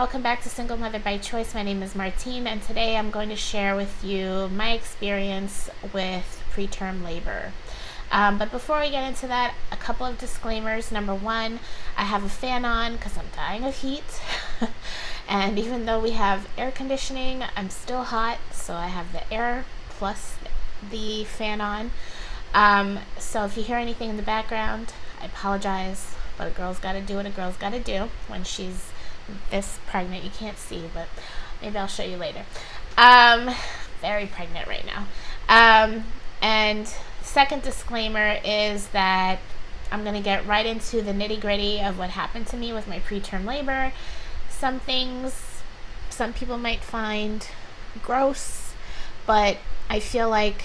welcome back to Single Mother by Choice. My name is Martine, and today I'm going to share with you my experience with preterm labor. But before we get into that, a couple of disclaimers. Number one, I have a fan on because I'm dying of heat. And even though we have air conditioning, I'm still hot, so I have the air plus the fan on. So if you hear anything in the background, I apologize, but a girl's got to do what a girl's got to do when she's this pregnant. You can't see, but maybe I'll show you later. Very pregnant right now. And second disclaimer is that I'm going to get right into the nitty-gritty of what happened to me with my preterm labor. Some things some people might find gross, but I feel like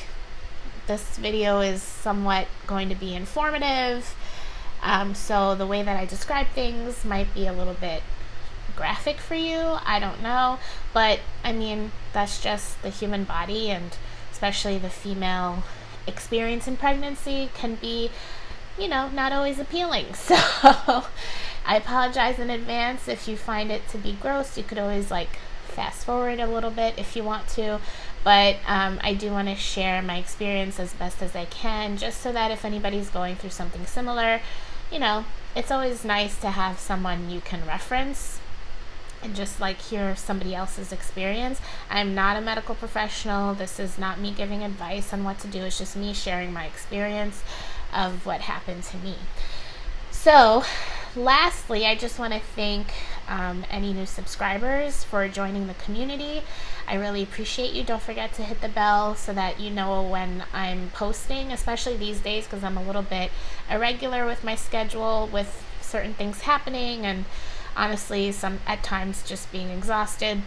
this video is somewhat going to be informative. So the way that I describe things might be a little bit graphic for you. I don't know, but I mean, that's just the human body, and especially the female experience in pregnancy can be, not always appealing. So I apologize in advance if you find it to be gross. You could always fast forward a little bit if you want to, but I do want to share my experience as best as I can, just so that if anybody's going through something similar, it's always nice to have someone you can reference and just hear somebody else's experience. I'm not a medical professional. This is not me giving advice on what to do. It's just me sharing my experience of what happened to me. So lastly, I just want to thank any new subscribers for joining the community. I really appreciate you. Don't forget to hit the bell so that you know when I'm posting, especially these days because I'm a little bit irregular with my schedule with certain things happening, and honestly, at times just being exhausted.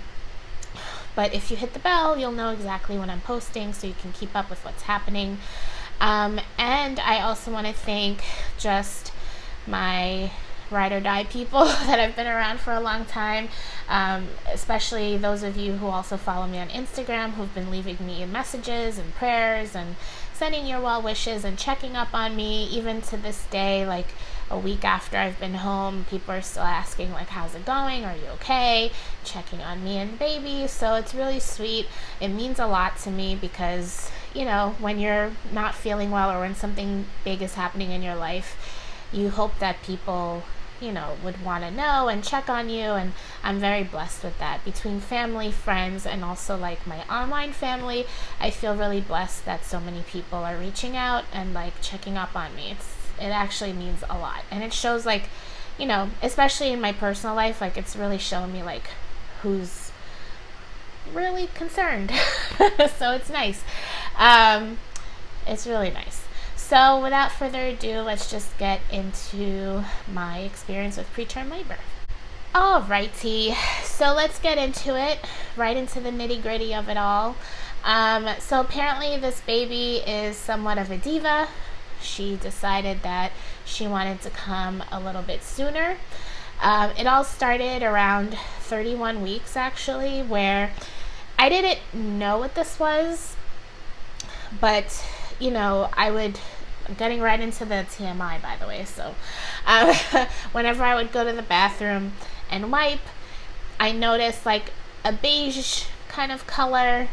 But if you hit the bell, you'll know exactly when I'm posting, so you can keep up with what's happening. And I also want to thank just my ride or die people that have been around for a long time, especially those of you who also follow me on Instagram, who've been leaving me messages and prayers and sending your well wishes and checking up on me. Even to this day, a week after I've been home, people are still asking how's it going, are you okay, checking on me and baby. So it's really sweet. It means a lot to me because when you're not feeling well or when something big is happening in your life, you hope that people would want to know and check on you, and I'm very blessed with that. Between family, friends, and also my online family, I feel really blessed that so many people are reaching out and checking up on me. It actually means a lot, and it shows especially in my personal life, it's really showing me who's really concerned. So it's nice. It's really nice. So without further ado, let's just get into my experience with preterm labor. Alrighty, so let's get into it, right into the nitty-gritty of it all. So apparently this baby is somewhat of a diva. She decided that she wanted to come a little bit sooner. It all started around 31 weeks, actually, where I didn't know what this was, but I'm getting right into the TMI, by the way. So whenever I would go to the bathroom and wipe, I noticed a beige kind of color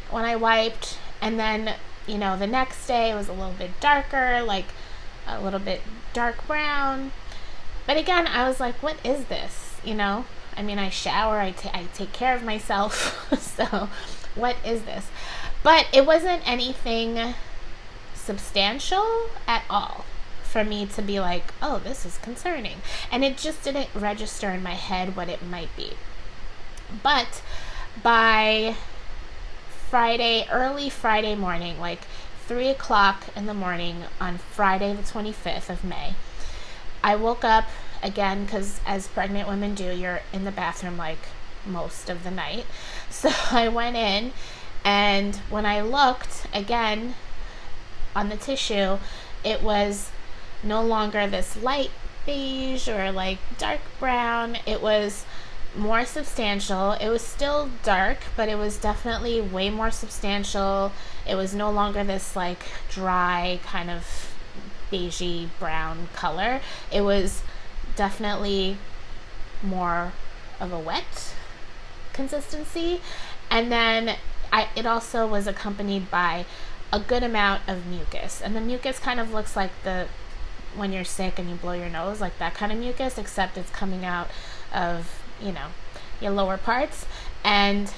when I wiped, and then the next day it was a little bit darker, a little bit dark brown. But again, I was what is this? I mean, I shower, I take care of myself. So what is this? But it wasn't anything substantial at all for me to be oh, this is concerning. And it just didn't register in my head what it might be. But by early Friday morning, 3 o'clock in the morning on Friday the 25th of May, I woke up again, because as pregnant women do, you're in the bathroom most of the night. So I went in, and when I looked again on the tissue, it was no longer this light beige or dark brown. It was more substantial. It was still dark, but it was definitely way more substantial. It was no longer this dry kind of beigey brown color. It was definitely more of a wet consistency. And then it also was accompanied by a good amount of mucus. And the mucus kind of looks like when you're sick and you blow your nose, like that kind of mucus, except it's coming out of, your lower parts. And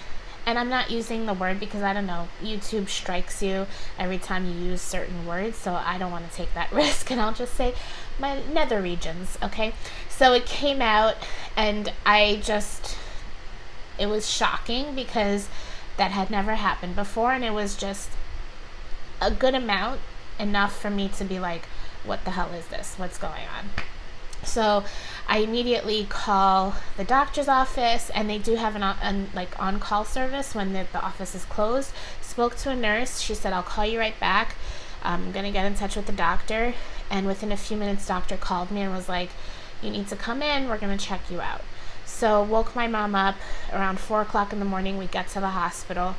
I'm not using the word because I don't know, YouTube strikes you every time you use certain words, so I don't want to take that risk, and I'll just say my nether regions, okay? So it came out, and it was shocking because that had never happened before, and it was just a good amount, enough for me to be like, what the hell is this? What's going on? So I immediately call the doctor's office, and they do have an on-call service when the office is closed. Spoke to a nurse. She said, I'll call you right back. I'm going to get in touch with the doctor. And within a few minutes, doctor called me and was like, you need to come in. We're going to check you out. So woke my mom up around 4 o'clock in the morning. We get to the hospital.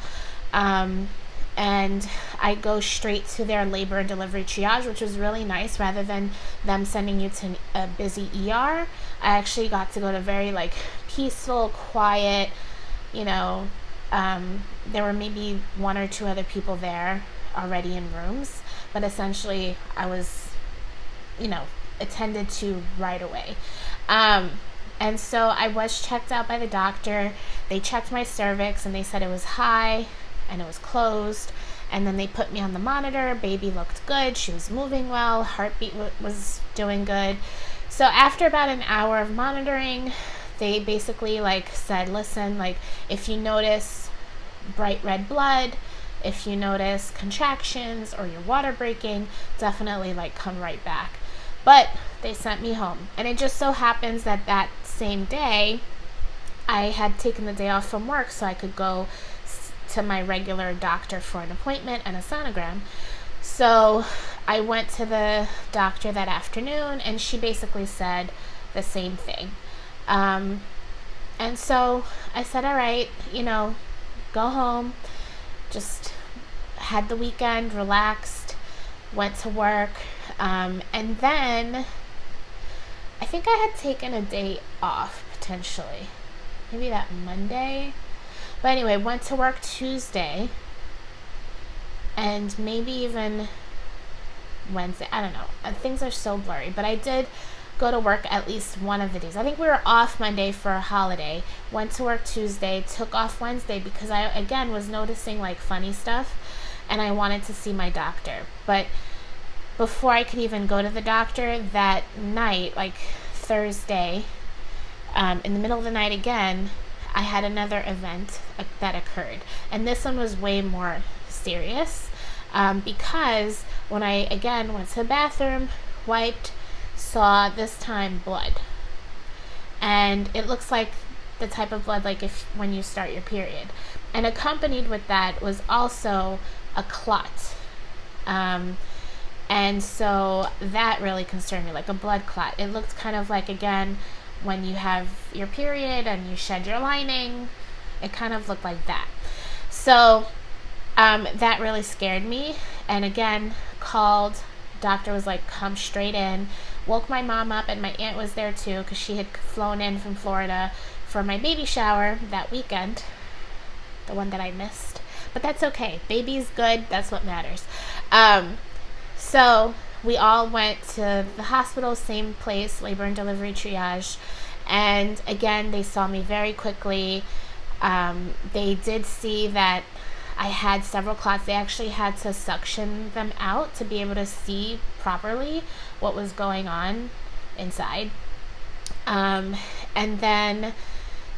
And I go straight to their labor and delivery triage, which was really nice. Rather than them sending you to a busy ER, I actually got to go to very peaceful, quiet, there were maybe 1 or 2 other people there already in rooms, but essentially I was, attended to right away. And so I was checked out by the doctor. They checked my cervix and they said it was high and it was closed, and then they put me on the monitor. Baby looked good, she was moving well, heartbeat was doing good. So after about an hour of monitoring, they basically said, listen, if you notice bright red blood, if you notice contractions or your water breaking, definitely come right back. But they sent me home, and it just so happens that same day I had taken the day off from work so I could go to my regular doctor for an appointment and a sonogram. So I went to the doctor that afternoon, and she basically said the same thing. And so I said, all right, go home. Just had the weekend, relaxed, went to work. And then I think I had taken a day off, potentially. Maybe that Monday. But anyway, went to work Tuesday, and maybe even Wednesday. I don't know. Things are so blurry. But I did go to work at least one of the days. I think we were off Monday for a holiday. Went to work Tuesday, took off Wednesday because I, again, was noticing funny stuff, and I wanted to see my doctor. But before I could even go to the doctor that night, Thursday, in the middle of the night again, I had another event that occurred. And this one was way more serious because when I, again, went to the bathroom, wiped, saw this time blood. And it looks like the type of blood when you start your period. And accompanied with that was also a clot. And so that really concerned me, a blood clot. It looked kind of again, when you have your period and you shed your lining, it kind of looked like that. So that really scared me. And again, called, doctor was come straight in. Woke my mom up, and my aunt was there too because she had flown in from Florida for my baby shower that weekend, the one that I missed. But that's okay. Baby's good. That's what matters. So we all went to the hospital, same place, labor and delivery triage. And again, they saw me very quickly. They did see that I had several clots. They actually had to suction them out to be able to see properly what was going on inside. And then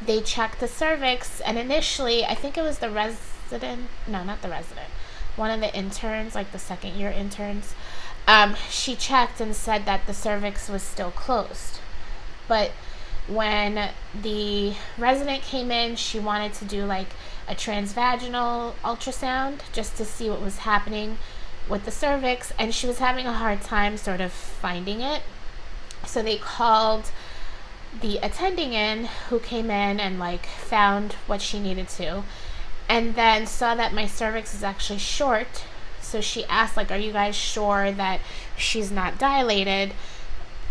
they checked the cervix, and initially, I think it was the resident, no, not the resident, one of the interns, the second year interns, she checked and said that the cervix was still closed. But when the resident came in, she wanted to do a transvaginal ultrasound just to see what was happening with the cervix, and she was having a hard time sort of finding it. So they called the attending in, who came in and found what she needed to, and then saw that my cervix is actually short. So she asked, are you guys sure that she's not dilated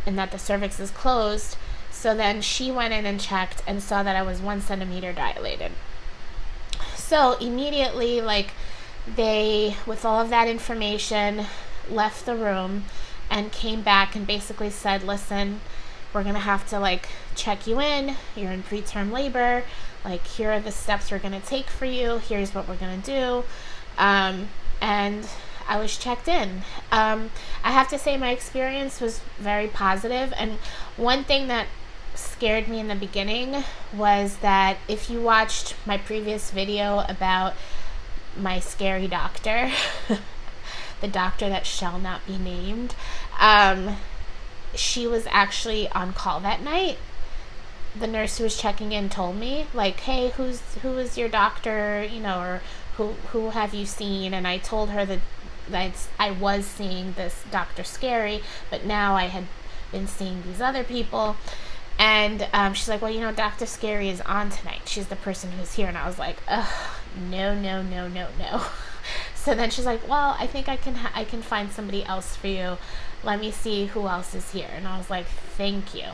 and that the cervix is closed? So then she went in and checked and saw that I was 1 centimeter dilated. So immediately, like, they, with all of that information, left the room and came back and basically said, listen, we're going to have to, like, check you in. You're in preterm labor. Like, here are the steps we're going to take for you. Here's what we're going to do. And I was checked in. I have to say my experience was very positive. And one thing that scared me in the beginning was that if you watched my previous video about my scary doctor, the doctor that shall not be named, she was actually on call that night. The nurse who was checking in told me, like, hey, who is your doctor, you know, or who have you seen? And I told her that I was seeing this Dr. Scary, but now I had been seeing these other people. And she's like, well, you know, Dr. Scary is on tonight. She's the person who's here. And I was like, ugh, no. So then she's like, well, I think I can find somebody else for you. Let me see who else is here. And I was like, thank you.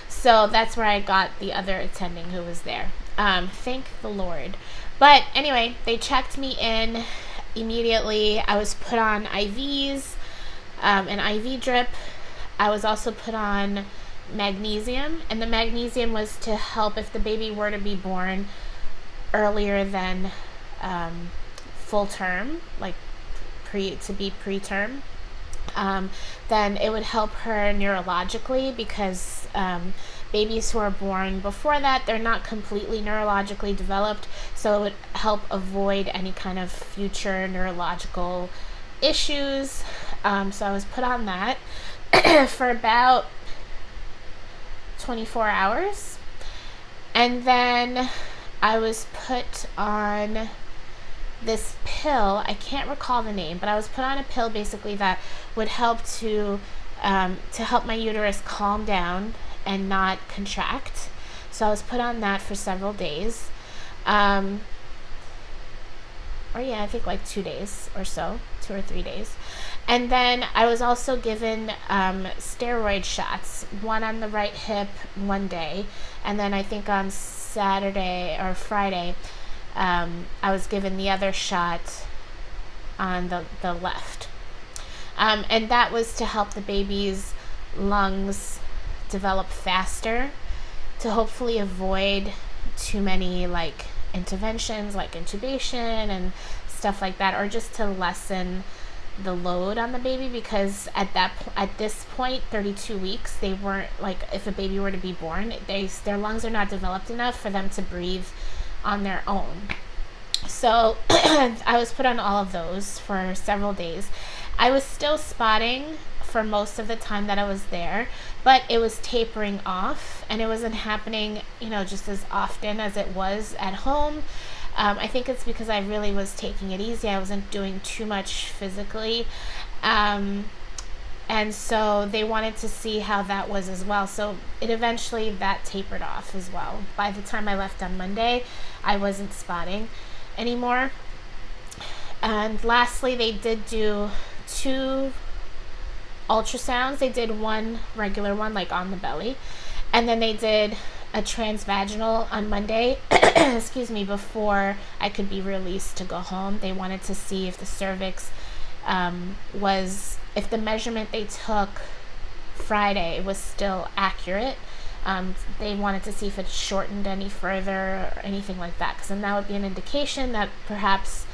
So that's where I got the other attending who was there. Thank the Lord. But anyway, they checked me in immediately. I was put on IVs, an IV drip. I was also put on magnesium, and the magnesium was to help if the baby were to be born earlier than full term, like to be preterm, then it would help her neurologically, because babies who are born before that, they're not completely neurologically developed, so it would help avoid any kind of future neurological issues. So I was put on that for about 24 hours, and then I was put on this pill. I can't recall the name, but I was put on a pill basically that would help to help my uterus calm down and not contract. So I was put on that for several days, I think like 2 days or so, 2 or 3 days. And then I was also given steroid shots, one on the right hip one day, and then I think on Saturday or Friday, I was given the other shot on the left. And that was to help the baby's lungs develop faster, to hopefully avoid too many like interventions like intubation and stuff like that, or just to lessen the load on the baby, because at this point, 32 weeks, they weren't, like, if a baby were to be born, their lungs are not developed enough for them to breathe on their own. So I was put on all of those for several days. I was still spotting for most of the time that I was there, but it was tapering off, and it wasn't happening, just as often as it was at home. I think it's because I really was taking it easy. I wasn't doing too much physically. And so they wanted to see how that was as well. So that tapered off as well. By the time I left on Monday, I wasn't spotting anymore. And lastly, they did do 2 ultrasounds. They did one regular one, like on the belly, and then they did a transvaginal on Monday, before I could be released to go home. They wanted to see if the cervix if the measurement they took Friday was still accurate. They wanted to see if it shortened any further or anything like that, because then that would be an indication that perhaps,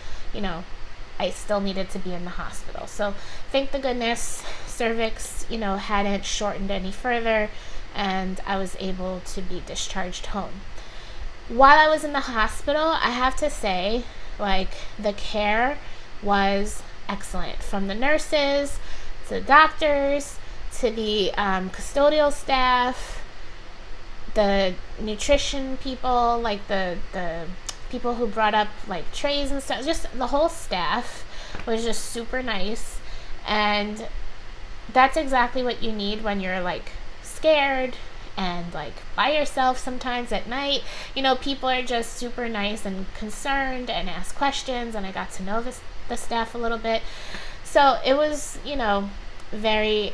I still needed to be in the hospital. So thank the goodness, cervix, hadn't shortened any further, and I was able to be discharged home. While I was in the hospital, I have to say, the care was excellent, from the nurses to the doctors to the custodial staff, the nutrition people, the people who brought up trays and stuff. Just the whole staff was just super nice, and that's exactly what you need when you're scared and by yourself sometimes at night. People are just super nice and concerned and ask questions, and I got to know the staff a little bit. So it was, very,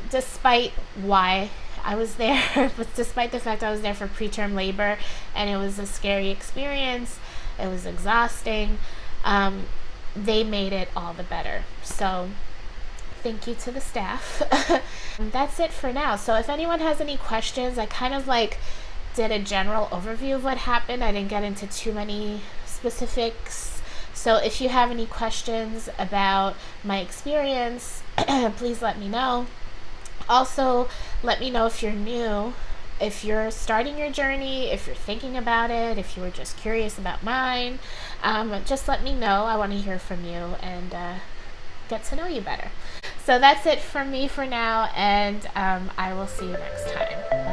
despite why I was there, but despite the fact I was there for preterm labor, and it was a scary experience, it was exhausting, they made it all the better. So thank you to the staff. That's it for now. So if anyone has any questions, I kind of like did a general overview of what happened. I didn't get into too many specifics. So if you have any questions about my experience, please let me know. Also, let me know if you're new, if you're starting your journey, if you're thinking about it, if you were just curious about mine. Just let me know. I want to hear from you and get to know you better. So that's it from me for now, and I will see you next time.